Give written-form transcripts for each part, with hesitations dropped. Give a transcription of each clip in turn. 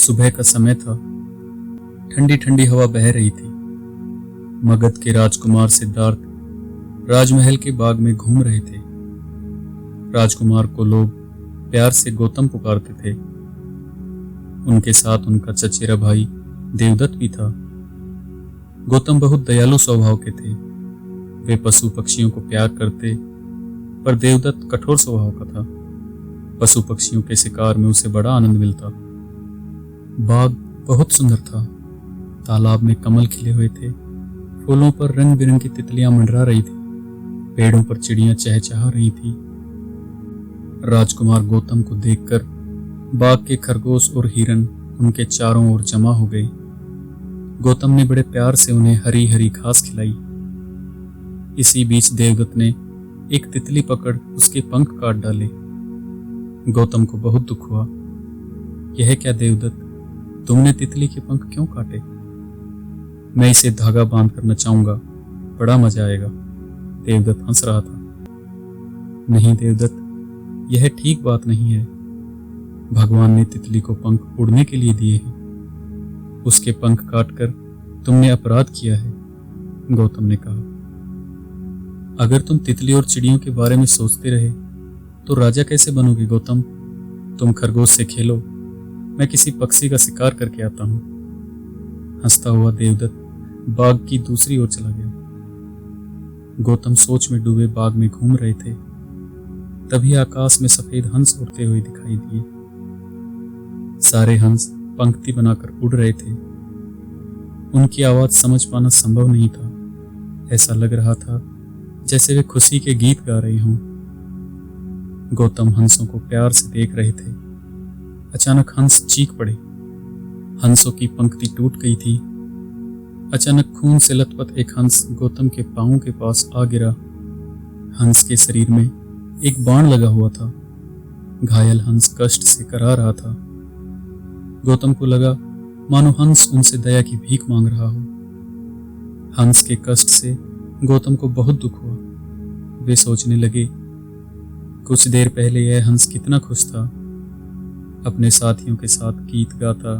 सुबह का समय था। ठंडी ठंडी हवा बह रही थी। मगध के राजकुमार सिद्धार्थ राजमहल के बाग में घूम रहे थे। राजकुमार को लोग प्यार से गौतम पुकारते थे। उनके साथ उनका चचेरा भाई देवदत्त भी था। गौतम बहुत दयालु स्वभाव के थे। वे पशु पक्षियों को प्यार करते, पर देवदत्त कठोर स्वभाव का था। पशु पक्षियों के शिकार में उसे बड़ा आनंद मिलता। बाग बहुत सुंदर था। तालाब में कमल खिले हुए थे। फूलों पर रंग बिरंगी तितलियां मंडरा रही थी। पेड़ों पर चिड़ियां चहचहा रही थी। राजकुमार गौतम को देखकर बाग के खरगोश और हिरन उनके चारों ओर जमा हो गए। गौतम ने बड़े प्यार से उन्हें हरी हरी घास खिलाई। इसी बीच देवदत्त ने एक तितली पकड़ उसके पंख काट डाले। गौतम को बहुत दुख हुआ। यह क्या देवदत्त, तुमने तितली के पंख क्यों काटे? मैं इसे धागा बांध कर नचाऊंगा, बड़ा मजा आएगा। देवदत्त हंस रहा था। नहीं देवदत्त, यह ठीक बात नहीं है। भगवान ने तितली को पंख उड़ने के लिए दिए हैं। उसके पंख काटकर तुमने अपराध किया है, गौतम ने कहा। अगर तुम तितली और चिड़ियों के बारे में सोचते रहे तो राजा कैसे बनोगे गौतम? तुम खरगोश से खेलो, मैं किसी पक्षी का शिकार करके आता हूं। हंसता हुआ देवदत्त बाग की दूसरी ओर चला गया। गौतम सोच में डूबे बाग में घूम रहे थे। तभी आकाश में सफेद हंस उड़ते हुए दिखाई दिए। सारे हंस पंक्ति बनाकर उड़ रहे थे। उनकी आवाज समझ पाना संभव नहीं था। ऐसा लग रहा था जैसे वे खुशी के गीत गा रहे हों। गौतम हंसों को प्यार से देख रहे थे। अचानक हंस चीख पड़े। हंसों की पंक्ति टूट गई थी। अचानक खून से लथपथ एक हंस गौतम के पांवों के पास आ गिरा। हंस के शरीर में एक बाण लगा हुआ था। घायल हंस कष्ट से कराह रहा था। गौतम को लगा मानो हंस उनसे दया की भीख मांग रहा हो। हंस के कष्ट से गौतम को बहुत दुख हुआ। वे सोचने लगे, कुछ देर पहले यह हंस कितना खुश था। अपने साथियों के साथ गीत गाता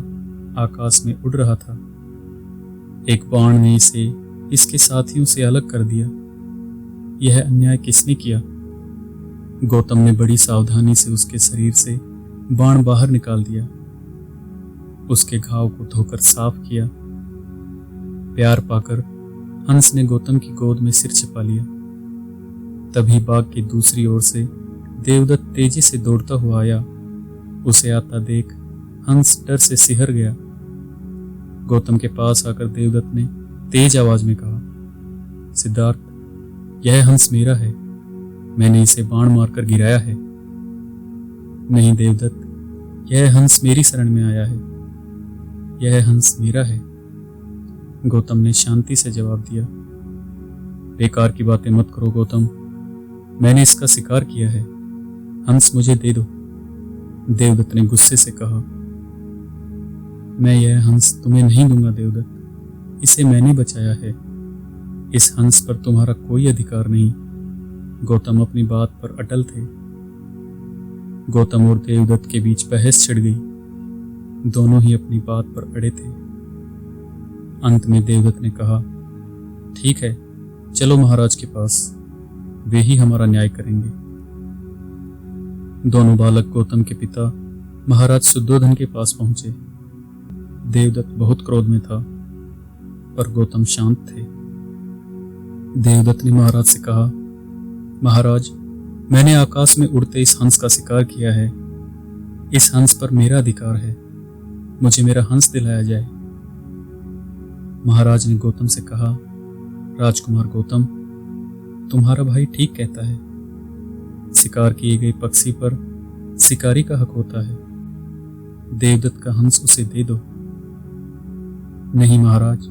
आकाश में उड़ रहा था। एक बाण ने इसे इसके साथियों से अलग कर दिया। यह अन्याय किसने किया? गौतम ने बड़ी सावधानी से उसके शरीर से बाण बाहर निकाल दिया। उसके घाव को धोकर साफ किया। प्यार पाकर हंस ने गौतम की गोद में सिर छिपा लिया। तभी बाग की दूसरी ओर से देवदत्त तेजी से दौड़ता हुआ आया। उसे आता देख हंस डर से सिहर गया। गौतम के पास आकर देवदत्त ने तेज आवाज में कहा, सिद्धार्थ, यह हंस मेरा है। मैंने इसे बाण मारकर गिराया है। नहीं देवदत्त, यह हंस मेरी शरण में आया है। यह हंस मेरा है। गौतम ने शांति से जवाब दिया। बेकार की बातें मत करो गौतम, मैंने इसका शिकार किया है। हंस मुझे दे दो। देवदत्त ने गुस्से से कहा। मैं यह हंस तुम्हें नहीं दूंगा देवदत्त, इसे मैंने बचाया है। इस हंस पर तुम्हारा कोई अधिकार नहीं। गौतम अपनी बात पर अटल थे। गौतम और देवदत्त के बीच बहस छिड़ गई। दोनों ही अपनी बात पर अड़े थे। अंत में देवदत्त ने कहा, ठीक है, चलो महाराज के पास, वे ही हमारा न्याय करेंगे। दोनों बालक गौतम के पिता महाराज शुद्धोधन के पास पहुंचे। देवदत्त बहुत क्रोध में था, पर गौतम शांत थे। देवदत्त ने महाराज से कहा, महाराज, मैंने आकाश में उड़ते इस हंस का शिकार किया है। इस हंस पर मेरा अधिकार है। मुझे मेरा हंस दिलाया जाए। महाराज ने गौतम से कहा, राजकुमार गौतम, तुम्हारा भाई ठीक कहता है। शिकार किए गए पक्षी पर शिकारी का हक होता है। देवदत्त का हंस उसे दे दो। नहीं महाराज,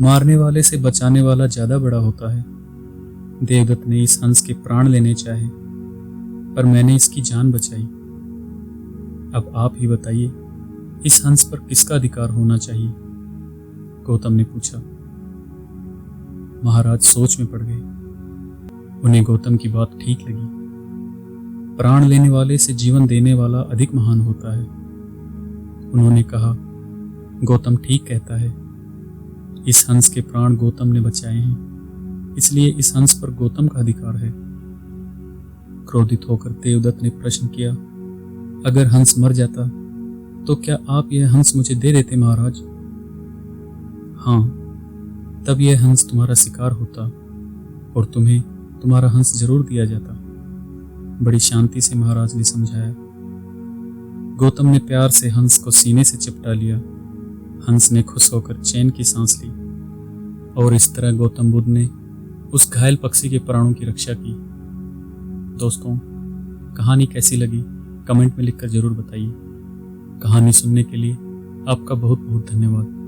मारने वाले से बचाने वाला ज्यादा बड़ा होता है। देवदत्त ने इस हंस के प्राण लेने चाहे, पर मैंने इसकी जान बचाई। अब आप ही बताइए, इस हंस पर किसका अधिकार होना चाहिए? गौतम ने पूछा। महाराज सोच में पड़ गए। उन्हें गौतम की बात ठीक लगी। प्राण लेने वाले से जीवन देने वाला अधिक महान होता है। उन्होंने कहा, गौतम ठीक कहता है। इस हंस के प्राण गौतम ने बचाए हैं, इसलिए इस हंस पर गौतम का अधिकार है। क्रोधित होकर देवदत्त ने प्रश्न किया, अगर हंस मर जाता तो क्या आप यह हंस मुझे दे देते महाराज? हाँ, तब यह हंस तुम्हारा शिकार होता और तुम्हें तुम्हारा हंस जरूर दिया जाता। बड़ी शांति से महाराज ने समझाया। गौतम ने प्यार से हंस को सीने से चिपटा लिया। हंस ने खुश होकर चैन की सांस ली और इस तरह गौतम बुद्ध ने उस घायल पक्षी के प्राणों की रक्षा की। दोस्तों, कहानी कैसी लगी कमेंट में लिखकर जरूर बताइए। कहानी सुनने के लिए आपका बहुत बहुत धन्यवाद।